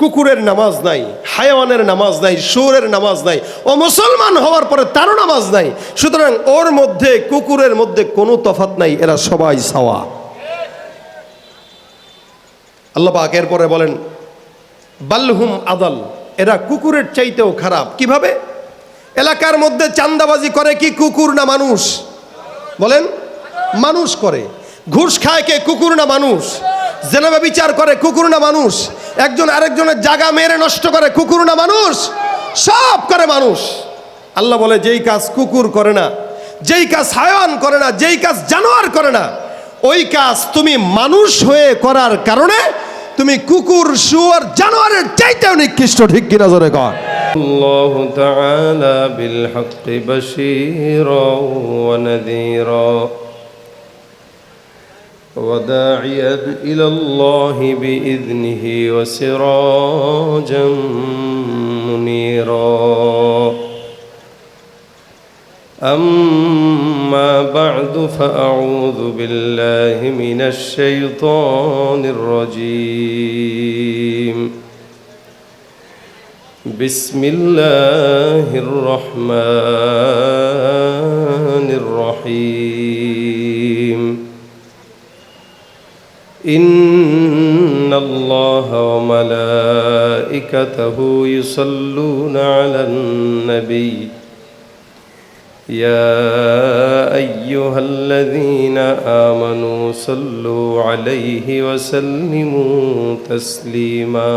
কুকুরের নামাজ নাই, হায়াওয়ানের নামাজ নাই, শুয়োরের নামাজ নাই, ও মুসলমান হওয়ার পরে তারও নামাজ নাই। সুতরাং ওর মধ্যে কুকুরের মধ্যে কোনো তফাৎ নাই, এরা সবাই সাওয়া। আল্লাহ পাক এরপরে বলেন বালহুম আদাল, এরা কুকুরের চাইতেও খারাপ। কিভাবে? এলাকার মধ্যে চাঁদাবাজি করে কি কুকুর না মানুষ? বলেন, মানুষ করে। ঘুষ খায় কে, কুকুর না মানুষ? জেনা ব্যভিচার করে কুকুর না মানুষ? একজন আরেকজনের জায়গা মেরে নষ্ট করে কুকুর না মানুষ? সব করে মানুষ। আল্লাহ বলে যেই কাজ কুকুর করে না, যেই কাজ হায়াওয়ান করে না, যেই কাজ জানোয়ার করে না, ওই কাজ তুমি মানুষ হয়ে করার কারণে তুমি কুকুর, শুয়োর, জানোয়ারের চাইতেও নিকৃষ্ট। ঠিক কিনা জোরে কর। আল্লাহু তাআলা বিল হাক্কি বাশীরা ওয়া নাযীরা ওয়া দাঈয়ান ইলাল্লাহি বিইذনিহি ওয়া সিরাজাম মুনীরা। أما بعد فأعوذ بالله من الشيطان الرجيم. بسم الله الرحمن الرحيم. إن الله وملائكته يصلون على النبي يا أيها الذين آمنوا صلوا عليه وسلموا تسليما.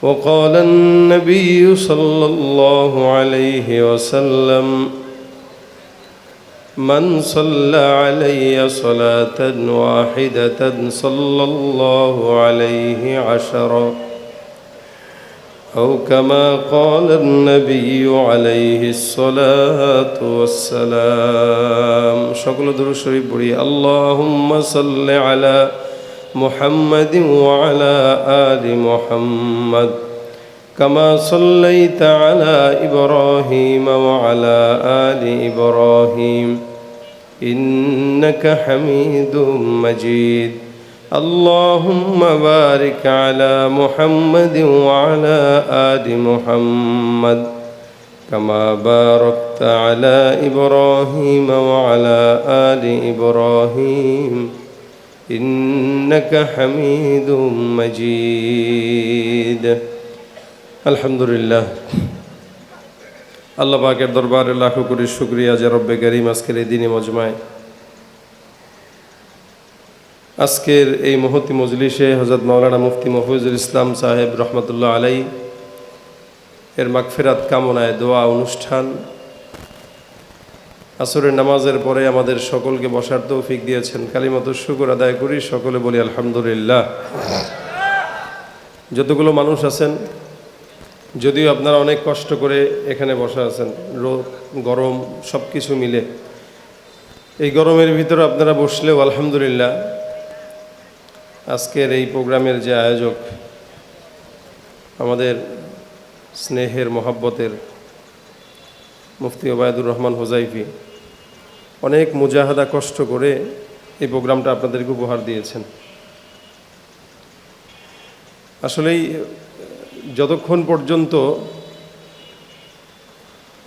وقال النبي صلى الله عليه وسلم من صلى علي صلاة واحدة صلى الله عليه عشرا أو كما قال النبي عليه الصلاة والسلام. شكل درود شريف بڑی. اللهم صل على محمد وعلى آل محمد كما صليت على إبراهيم وعلى آل إبراهيم إنك حميد مجيد. اللهم بارك على محمد وعلى آل محمد كما باركت على إبراهيم وعلى آل إبراهيم إنك حميد مجيد. الحمد لله. আল্লাহ পাকের দরবারে লাখো কোটি শুকরিয়া যে রব্বে কারীম আজকের এই দিনে মজমায়, আজকের এই মহতি মজলিসে হযরত মাওলানা মুফতি মফিজুল ইসলাম সাহেব রহমতুল্লাহ আলাই এর মাগফিরাত কামনায় দোয়া অনুষ্ঠান। আসরের নামাজের পরে আমাদের সকলকে বসার তৌফিক দিয়েছেন। কালিমাতুশ শুকর আদায় করি, সকলে বলি আলহামদুলিল্লাহ। যতগুলো মানুষ আছেন, যদিও আপনারা অনেক কষ্ট করে এখানে বসা আছেন, রোদ গরম সব কিছু মিলে, এই গরমের ভিতরে আপনারা বসলেও আলহামদুলিল্লাহ আজকের এই প্রোগ্রামের যে আয়োজক, আমাদের স্নেহের মহাব্বতের মুফতি ওবায়দুর রহমান হোজাইফি অনেক মুজাহাদা কষ্ট করে এই প্রোগ্রামটা আপনাদেরকে উপহার দিয়েছেন। আসলেই যতক্ষণ পর্যন্ত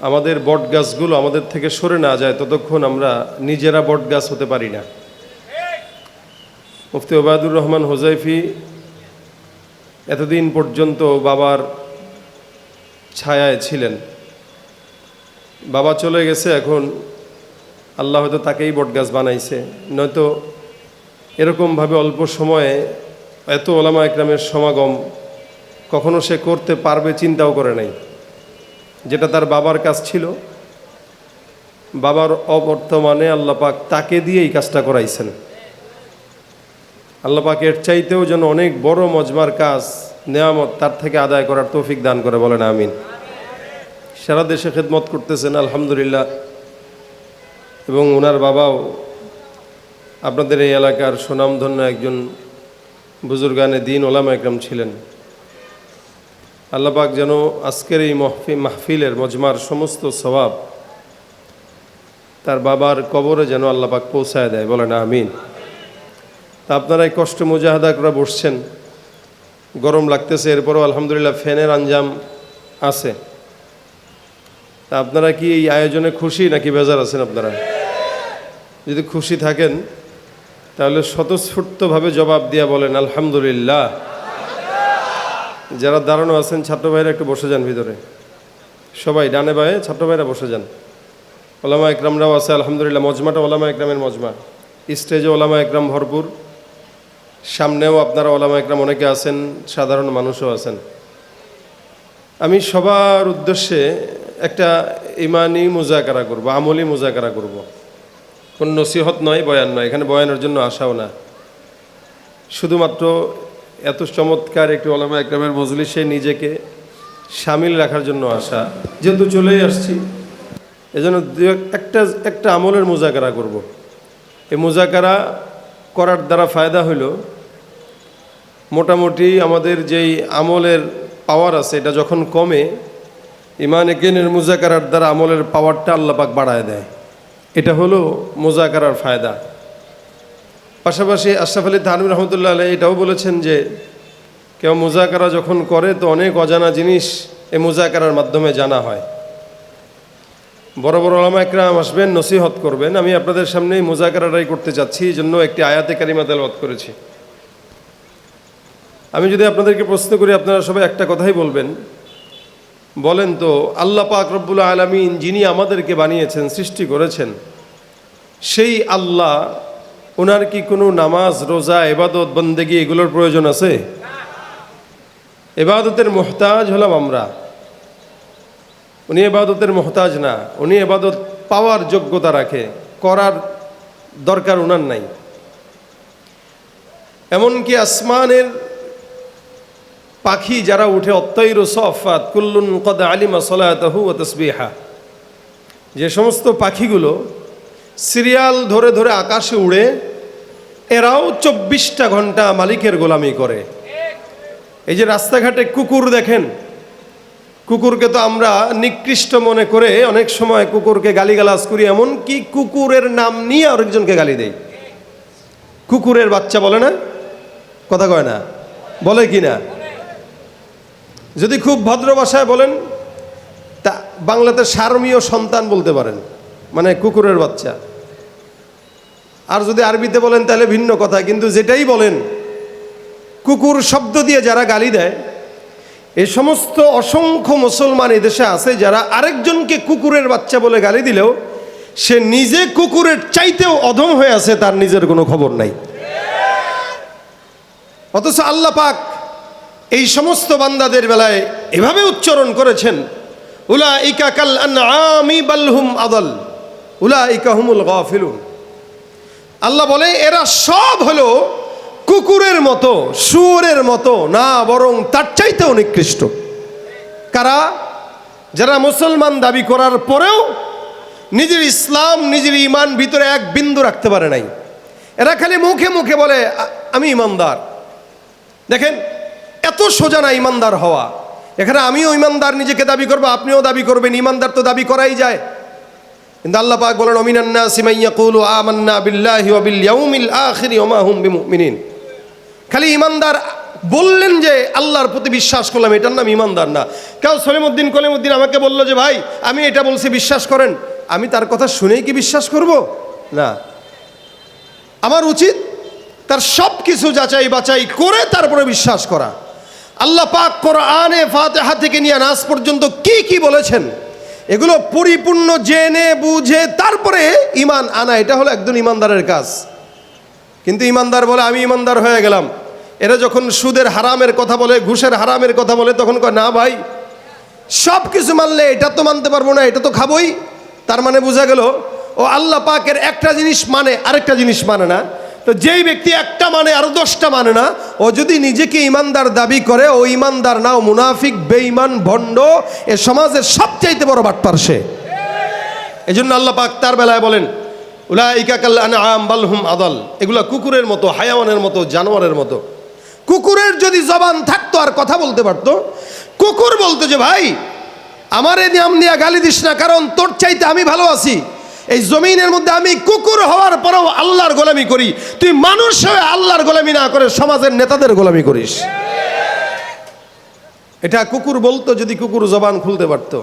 আমাদের বট গাছগুলো আমাদের থেকে সরে না যায় ততক্ষণ আমরা নিজেরা বট গাছ হতে পারি না। মুফতি ওবায়দুর রহমান হোজাইফি এতদিন পর্যন্ত বাবার ছায়ায় ছিলেন। বাবা চলে গেছে, এখন আল্লাহ হয়তো তাকেই বটগাছ বানাইছে, নয়তো এরকমভাবে অল্প সময়ে এত ওলামা একরামের সমাগম কখনো সে করতে পারবে চিন্তাও করে নাই। যেটা তার বাবার কাজ ছিল, বাবার অবর্তমানে আল্লাহ পাক তাকে দিয়ে এই কাজটা করাইছেন। আল্লাহ পাক এর চাইতেও যেন অনেক বড় মজমার কাজ, নেয়ামত তার থেকে আদায় করার তৌফিক দান করে, বলেন আমিন। সারা দেশে খেদমত করতেছেন আলহামদুলিল্লাহ, এবং ওনার বাবাও আপনাদের এই এলাকার সুনামধন্য একজন বুজুর্গানে দিন ওলামা একরাম ছিলেন। আল্লাহ পাক যেন আজকের এই মাহফিলের মজমার সমস্ত সওয়াব তার বাবার কবরে যেন আল্লাহ পাক পৌঁছায় দেয়, বলেন আমিন। তা আপনারা এই কষ্ট মুজাহাদা করে বসছেন, গরম লাগতেছে, এরপরও আলহামদুলিল্লাহ ফ্যানের আঞ্জাম আছে। তা আপনারা কি এই আয়োজনে খুশি নাকি বেজার আছেন? আপনারা যদি খুশি থাকেন তাহলে স্বতঃস্ফূর্তভাবে জবাব দিয়ে বলেন আলহামদুলিল্লাহ। যারা দাঁড়ানো আছেন ছাত্র ভাইরা একটু বসে যান ভিতরে, সবাই ডানে বায়ে ছাত্র ভাইরা বসে যান। ওলামা একরামরাও আছে আলহামদুলিল্লাহ, মজমাটা ওলামা একরামের মজমা, স্টেজে ওলামা একরাম ভরপুর, সামনেও আপনারা ওলামা একরাম অনেকে আছেন, সাধারণ মানুষও আছেন। আমি সবার উদ্দেশ্যে একটা ইমানি মুজাকারা করব, আমলি মুজাকারা করব। কোন নসিহত নয়, বয়ান নয়, এখানে বয়ানের জন্য আসাও না, শুধুমাত্র এত চমৎকার একটি ওলামা একরামের মজলিসে নিজেকে সামিল রাখার জন্য আসা। যেহেতু চলেই আসছি, এজন্য একটা আমলের মুজাকারা করব। এই মুজাকারা করার দ্বারা ফায়দা হইল, মোটামুটি আমাদের যেই আমলের পাওয়ার আছে এটা যখন কমে, ইমান একিনের মুজাকারার দ্বারা আমলের পাওয়ারটা আল্লাহ পাক বাড়ায় দেয়। এটা হলো মুজাকারার ফায়দা। পাশাপাশি আশরাফ আলী থানভী রহমতুল্লাহ আলাইহি এটাও বলেছেন যে কেউ মুজাকারা যখন করে তো অনেক অজানা জিনিস এই মুজাকারার মাধ্যমে জানা হয়। বড় বড় ওলামা একরাম আসবেন, নসিহত করবেন। আমি আপনাদের সামনে মুজাকারাটাই করতে চাচ্ছি, এই জন্য একটি আয়াতে কারিমা তেলাওয়াত করেছি। আমি যদি আপনাদেরকে প্রশ্ন করি, আপনারা সবাই একটা কথাই বলবেন, বলেন তো আল্লাহ পাক রব্বুল আলামিন যিনি আমাদেরকে বানিয়েছেন, সৃষ্টি করেছেন, সেই আল্লাহ, ওনার কি কোনো নামাজ, রোজা, ইবাদত, বন্দেগী এগুলোর প্রয়োজন আছে? ইবাদতের মুহতাজ হলাম আমরা, উনি ইবাদতের মুহতাজ না। উনি ইবাদত পাওয়ার যোগ্যতা রাখে, করার দরকার উনার নাই। এমনকি আসমানের পাখি যারা উঠে, অত্তাইরু সাফাত কুল্লুন কদ আলিমা সালাতাহু ওয়া তাসবিহা, যে সমস্ত পাখিগুলো সিরিয়াল ধরে ধরে আকাশে উড়ে, এরাও 24টা ঘন্টা মালিকের গোলামি করে। এই যে রাস্তাঘাটে কুকুর দেখেন, কুকুরকে তো আমরা নিকৃষ্ট মনে করে অনেক সময় কুকুরকে গালিগালাজ করি, এমনকি কুকুরের নাম নিয়ে আরেকজনকে গালি দেয়। কুকুরের বাচ্চা বলে না, কথা কয় না, বলে কি না? যদি খুব ভদ্র ভাষায় বলেন তা বাংলাতে সারমীয় সন্তান বলতে পারেন, মানে কুকুরের বাচ্চা। আর যদি আরবিতে বলেন তাহলে ভিন্ন কথা, কিন্তু যেটাই বলেন, কুকুর শব্দ দিয়ে যারা গালি দেয়, এই সমস্ত অসংখ্য মুসলমান এদেশে আছে যারা আরেকজনকে কুকুরের বাচ্চা বলে গালি দিলেও সে নিজে কুকুরের চাইতেও অধম হয়ে আছে, তার নিজের কোনো খবর নাই। অথচ আল্লাহ পাক এই সমস্ত বান্দাদের বেলায় এভাবে উচ্চারণ করেছেন, উলাইকা কাল আনআমি বাল হুম আদাল উলাইকা হুমুল গাফিলুন। আল্লাহ বলে এরা সব হলো কুকুরের মতো, শুয়োরের মতো, না বরং তার চাইতেও নিকৃষ্ট। কারা? যারা মুসলমান দাবি করার পরেও নিজের ইসলাম, নিজের ইমান ভিতরে এক বিন্দু রাখতে পারে নাই। এরা খালি মুখে মুখে বলে আমি ইমানদার। দেখেন, এত সোজা না ইমানদার হওয়া। এখানে আমিও ইমানদার নিজেকে দাবি করবো, আপনিও দাবি করবেন, ইমানদার তো দাবি করাই যায়। কিন্তু আল্লাহ পাক বলেন ওমিনান নাসি মান ইয়াকুলু আমান্না বিল্লাহি ওয়া বিল ইয়াউমিল আখির ওয়া মা হুম বিমুমিনিন। খালি ইমানদার বললেন যে আল্লাহর প্রতি বিশ্বাস করলাম, এটার নাম ইমানদার না। কেউ সলিমুদ্দিন কলিমুদ্দিন আমাকে বলল যে ভাই আমি এটা বলছি, বিশ্বাস করেন, আমি তার কথা শুনেই কি বিশ্বাস করব? না, আমার উচিত তার সব কিছু যাচাই বাছাই করে তারপরে বিশ্বাস করা। আল্লাহ পাক কোরআনে ফাতিহা থেকে নিয়ে নাস পর্যন্ত কি কি বলেছেন এগুলো পরিপূর্ণ জেনে বুঝে তারপরে ঈমান আনা, এটা হলো একজন ঈমানদারের কাজ। কিন্তু ঈমানদার বলে আমি ঈমানদার হয়ে গেলাম, এরা যখন সুদের হারামের কথা বলে, ঘুষের হারামের কথা বলে, তখন কয় না ভাই সব কিছু মানলে এটা তো মানতে পারবো না, এটা তো খাবোই। তার মানে বোঝা গেল ও আল্লাহ পাকের একটা জিনিস মানে আরেকটা জিনিস মানে না। তো যেই ব্যক্তি একটা মানে আরো 10টা মানে না, ও যদি নিজেকে ইমানদার দাবি করে, ও ইমানদার না, ও মুনাফিক, বেঈমান, ভণ্ড, এ সমাজের সবচাইতে বড় বাটপার সে। এজন্য আল্লাহ পাক তার বেলায় বলেন উলাইকা কাল আনআম বাল হুম আদাল, এগুলা কুকুরের মতো, হায়াওয়ানের মতো, জানোয়ারের মতো। কুকুরের যদি জবান থাকতো আর কথা বলতে পারতো, কুকুর বলতো যে ভাই আমারে নাম দিয়া গালি দিস না, কারণ তোর চাইতে আমি ভালো আছি। এই জমিনের মধ্যে আমি কুকুর হওয়ার পরেও আল্লাহর গোলামি করি, তুই মানুষ হয়ে আল্লাহর গোলামি না করে সমাজের নেতাদের গোলামি করিস। এটা কুকুর বলতো যদি কুকুর জবান খুলতে পারতো,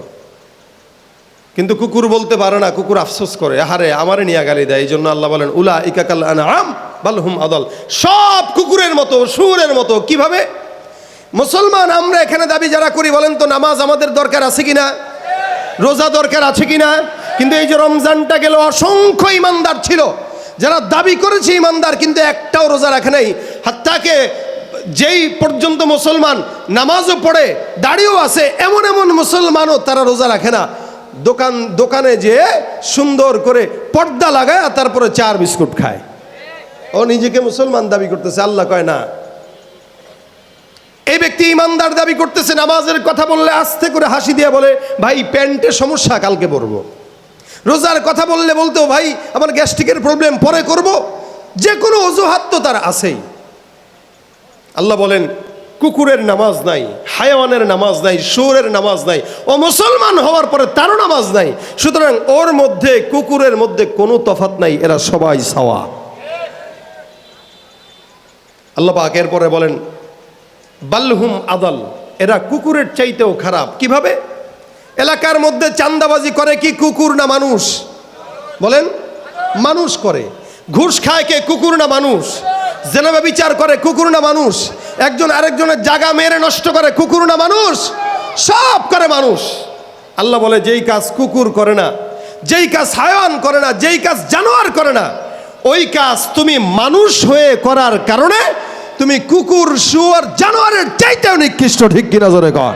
কিন্তু কুকুর বলতে পারে না, কুকুর আফসোস করে, আহারে আমারে নিয়ে গালি দেয়। এই জন্য আল্লাহ বলেন উলা ইকাকাল আনআম বাল হুম আদাল, সব কুকুরের মতো, সুরের মতো। কিভাবে? মুসলমান আমরা এখানে দাবি যারা করি, বলেন তো নামাজ আমাদের দরকার আছে কিনা, রোজা দরকার আছে কিনা? কিন্তু এই যে রমজানটা গেল, অসংখ্য ইমানদার ছিল যারা দাবি করেছে ইমানদার, কিন্তু একটাও রোজা রাখে নাই। হাত্তাকে যেই পর্যন্ত মুসলমান নামাজও পড়ে, দাড়িও আছে, এমন এমন মুসলমানও তারা রোজা রাখে না। দোকানে যে সুন্দর করে পর্দা লাগায় তারপরে চার বিস্কুট খায়, ও নিজেকে মুসলমান দাবি করতেছে। আল্লাহ কয় না, এই ব্যক্তি ইমানদার দাবি করতেছে, নামাজের কথা বললে আস্তে করে হাসি দিয়ে বলে ভাই প্যান্টের সমস্যা কালকে পরব। রোজার কথা বললে বলতো ভাই আমার গ্যাস্ট্রিকের প্রবলেম পরে করব। যে কোনো অজুহাত তো তার আছেই। আল্লাহ বলেন কুকুরের নামাজ নাই, হায়াওয়ানের নামাজ নাই, শুয়োরের নামাজ নাই, ও মুসলমান হওয়ার পরে তারও নামাজ নাই। সুতরাং ওর মধ্যে কুকুরের মধ্যে কোনো তফাৎ নাই, এরা সবাই সাওয়া। আল্লাহ পাক এরপরে বলেন বালহুম আদাল, এরা কুকুরের চাইতেও খারাপ। কিভাবে? এলাকার মধ্যে চাঁদাবাজি করে কি কুকুর না মানুষ? বলেন, মানুষ করে। ঘুষ খায় কে, কুকুর না মানুষ? জেনাবে বিচার করে কুকুর না মানুষ? একজন আরেকজনের জায়গা মেরে নষ্ট করে কুকুর না মানুষ? সব করে মানুষ। আল্লাহ বলে যেই কাজ কুকুর করে না, যেই কাজ হায়াওয়ান করে না, যেই কাজ জানোয়ার করে না, ওই কাজ তুমি মানুষ হয়ে করার কারণে তুমি কুকুর, শুয়োর, জানোয়ারের চাইতেও নিকৃষ্ট। ঠিক কিনা জোরে কর।